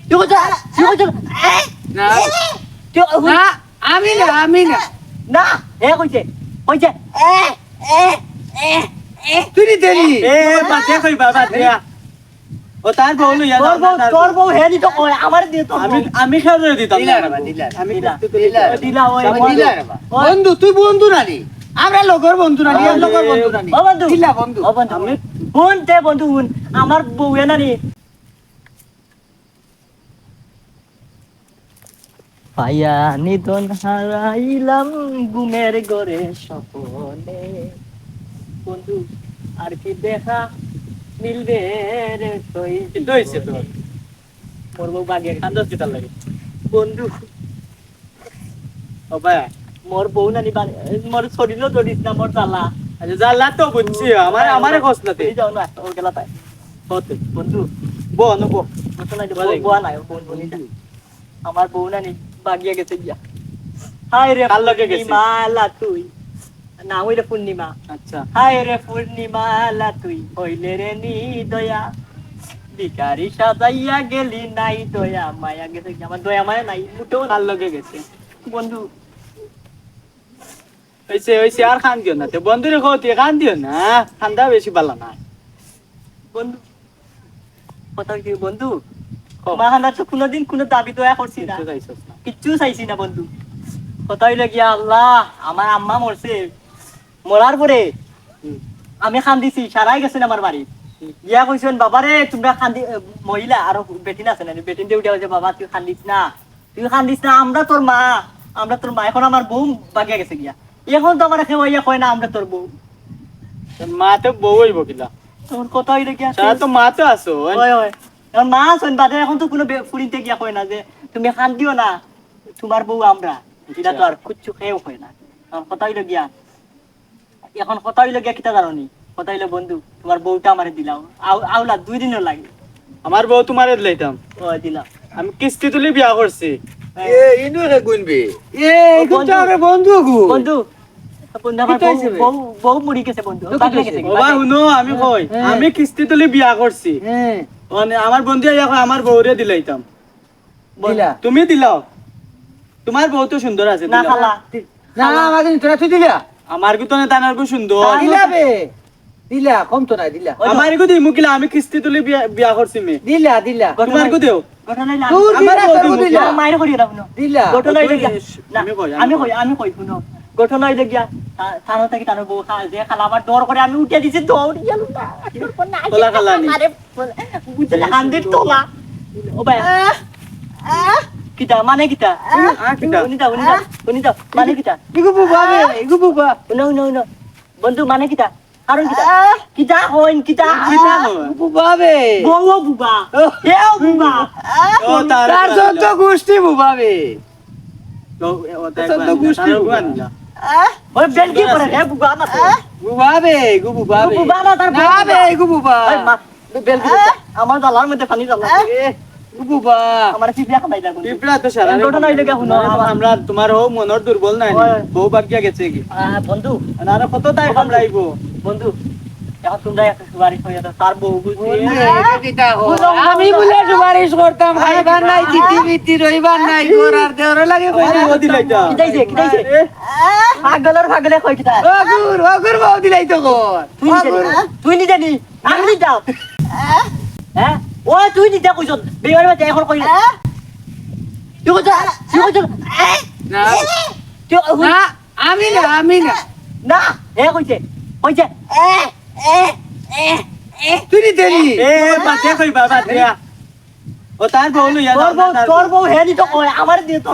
তুই কইছ না তুই না আমি না না এ কইছে কইছে তুই নি দেরি এ বাদ দে কই বাবা দিয়া ও তার বউ লইয়া যাও না, তোর বউ হে নি তো কই আমার দিয়ে তো আমি খেয়ে দিতাম দিলা না। রে বা, দিলা। আমি দিলা। কিস্তি তুলি দিলা। দিলা ওই দিলা রে বা। বন্ধু তুই বন্ধু নানি আমরা লগর বন্ধু নানি আর লগর বন্ধু নানি ও বন্ধু দিলা বন্ধু ও বন্ধু হুন তে বন্ধু হুন আমার বউ এ নানি পায়া নিদন হারাইলাম ঘুমের ঘরে স্বপনে বন্ধু আর কি দেখা মিলবে রে তুই কিন্তু হইছে তো মোর বউ বাগে কান্দস কিতার লাগে বন্ধু ও ভাই মোর বউ নানি মোর শরীরও জড়িস না মোর জ্বালা আচ্ছা জাল্লা তো বুঝছি আমারে কষ্ট নাতে তুই যাও না ও গেলা তাই হতে বন্ধু বো অনুবো বুঝছো না বউ নাই বোন বনিটা আমার বউ নানি বাগিয়া গেছে গিয়া হায় রে কার লগে গেছে? পূর্ণিমালা তুই না ওই রে পূর্ণিমা আচ্ছা হায় রে পূর্ণিমালা তুই হইলে রে নি দয়া ভিখারি সাজাইয়া গেলি নাই দয়া মায়া গেছে গিয়া। আমার দয়া মায়া নাই মুটেও না কার লগে গেছে বন্ধু হইছে আর খান দিও না তে বন্ধুরে কইতে খান দিও না ঠান্ডা বেশি ভালো না বন্ধু কথা কি বন্ধু মা হান্দার তো কোনোদিন কোনো দাবি দয়া করছি না কিছু চাইছস না কিচ্ছু চাইছি না বন্ধু কথা হইলে গিয়া আল্লাহ আমার আম্মা মরছে মরার পরে হুম। আমি খান্দিছি সারাই গেছেন আমার বাড়ি ইয়া কইছেন বাবারে তোমরা খান্দি মহিলা আরো বেটিন আছে না বেটিন দিয়ে উঠে বলছে বাবা তুই খান্দিস না আমরা তোর মা এখন আমার বউ বাগিয়া গেছে গিয়া এখন তো আমার কেউ ইয়া কয় না আমরা তোর বউ মা তো বউ হইব কিলা তোর কথা হইলে গিয়া সারা তো মা তো আছো হয় হয় এখন মা আছেন বাদে এখন তো কোনো ফুরিতে গিয়া কয় না যে তুমি খান্দিও না তোমার বউ আমরা এটা তো আর কুচ্ছু খেয়েও হয় না এখন কথা হইলো গিয়া এখন কথা হইলো গিয়া কিতা জানি কথা হইলো বন্ধু তোমার বউটা আমারে দিলাও আউলা 2 দিনও লাগে আমার বউ তোমারে লইতাম ও দিলাম আমি কিস্তি তুলি বিয়া করছি এ ইনু রে গুনবে এ বন্ধু। গুনটা রে বন্ধু গু বন্ধু বন্ধু আমার কিতা হইছে বে? বউ মুড়ি গেছে বন্ধু তো বাগলে কিতা গেছে হইছে? ও ভাই শুনো আমি কই হ্যাঁ। আমি কিস্তি তুলি বিয়া করছি হ্যাঁ আমার বন্ধু আইয়া কয় আমার বউরে দিলাইতাম দিলা তুমি দিলাও তোমার বউ তো সুন্দর আছে না দিলাও। খালা না আমাকে তোরা তুই দিলা আমার গু তো তানার গু সুন্দর দিলা বে দিলা কম তো নাই দিলা আমার গু দিমু কিলা আমি কিস্তি তুলি বিয়া করছি মে দিলা দিলা তোমার গু দেও ঘটনা হইলো দূর আমার দিলা বউ তোর দিমু দিলা মায়ের করি রাখনো দিলা ঘটনা হইলো গিয়া না, আমি কই, আমি কই শুনো ঘটনা হইলো গিয়া থানা থেকে তার বউ যে খালা আমার ডর করে আমি উঠে দিছি দৌড় গেল তোলা খালানি। আরে বুঝলে হান্দির তোলা ও ভাই কিটা মানে কিটা কিটা? উনি দাও মানে কিটা ইগু বুবা বে ইগু বুবা উনো বন্ধু মানে কিটা কারণ কিটা হইন কিটা কিটা হইন? বুবা বে বউ বুবা এও বুবা ও তার তার সত্য গোষ্ঠী বুবা বে তো গুষ্টি আনিলা ওই বেল কি করে রে বুবা না তো বুবা বে ইগু বুবা বে বুবা না তার না বে ইগু বুবা ওই মা বেল কি করে? আমার দালার মধ্যে পানি দালা ইগু বুবা আমার পিপিয়া খাবাই লাগবে পিপলা তো সারা ঘটনা হইলো গিয়া শুনো আমরা তোমার ও মনর দুর্বল নাই হয়। বউ বাকিয়া গেছে কি বন্ধু আর কত তাই কামড়াইবো বন্ধু এখন তোমরা একটা সুপারিশ হয়ে যাও তার বউ বুঝি আমি বলে সুপারিশ করতাম খাইবার নাই জিতি বিতি রইবার নাই গোরার দেওয়ার লাগে কইনা ও দিলাইতা কিটাইছে পাগলে কই কিটা অগুর অগুর বাউ দিলাই তো কর তুই নি জানি আমি নি যাও হ্যাঁ ও তুই নি যা কইছ বিয়ার মধ্যে এখন কই তুই কইছ না তুই না আমি না না এ কইছে তুই নি দেরি এ বাতে কই বাবা দিয়া ও তার বউ লইয়া যাও না, তার তোর বউ। বউ হে নি তো কই আমার দিয়ে তো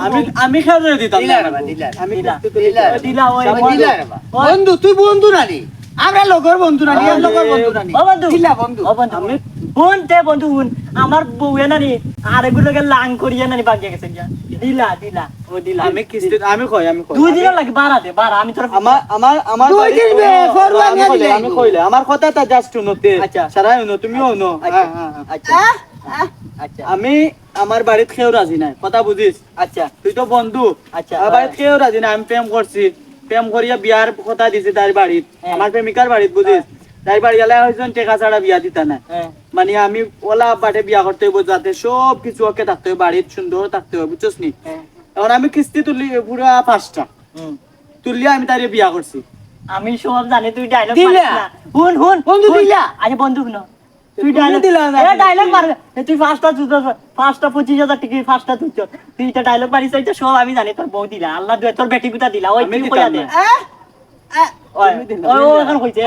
আমি খেয়ে দিতাম দিলা না। রে বা, দিলা। আমি দিলা। কিস্তি তুলি দিলা। দিলা ওই দিলা রে বা। বন্ধু তুই বন্ধু নানি আমরা লগর বন্ধু নানি আর লগর বন্ধু নানি ও বন্ধু দিলা বন্ধু ও বন্ধু আমি- হুন তে বন্ধু হুন আমার বউয়ে নানি আর এগুলোকে লাং করিয়া নানি বাগিয়া গেছে গিয়া দিলা ও দিলা আমি কিস্তি আমি কই 2 দিন লাগে বাড়া আমি তোর আমার দুই দিন বে, ফরওয়ার্ড আমি নিয়ে কইলে, দিলাই। আমি কইলে আমার কথাটা জাস্ট শুনতে আচ্ছা। সারা শুনো তুমিও শুনো আচ্ছা হ্যাঁ। আচ্ছা আমি আমার বাড়িত খেয়েও রাজি নাই কথা বুঝিস আচ্ছা তুই তো বন্ধু আচ্ছা। আমার বাড়িত খেয়েও রাজি নাই আমি প্রেম করছি প্রেম করিয়া বিয়ার কথা দিছি তার বাড়িত হ্যাঁ। আমার প্রেমিকার বাড়িত বুঝিস তাই বাড়ি গেলে হয়জন টেকা ছাড়া বিয়া দিতা না হ্যাঁ মানে আমি ওলা বাটে বিয়া করতে হইব যাতে সব কিছু ওকে থাকতে হবে বাড়ির সুন্দর থাকতে হবে বুঝছস নি হ্যাঁ এখন আমি কিস্তি তুলি পুরা 5টা হুম। তুললে আমি তারে বিয়া করছি আমি সব জানি তুই ডায়লগ দিলা? পারিস না হুন হুন বন্ধু হুন। দিলা? আরে বন্ধু শুনো তুই তুমি ডায়লগ দিলা না। এ ডায়লগ পারবে তুই 5টা 25,000 টিকিট 5টা তুই তুই এটা ডায়লগ পারিস এটা সব আমি জানি তোর বউ দিলা আল্লাহ দুয়ে তোর বেটি গুতা দিলা ওই আমি তুই দিতাম কইয়া দে না। ওই তুমি দিলা, ওই তুমি দিলা। এখন কইছে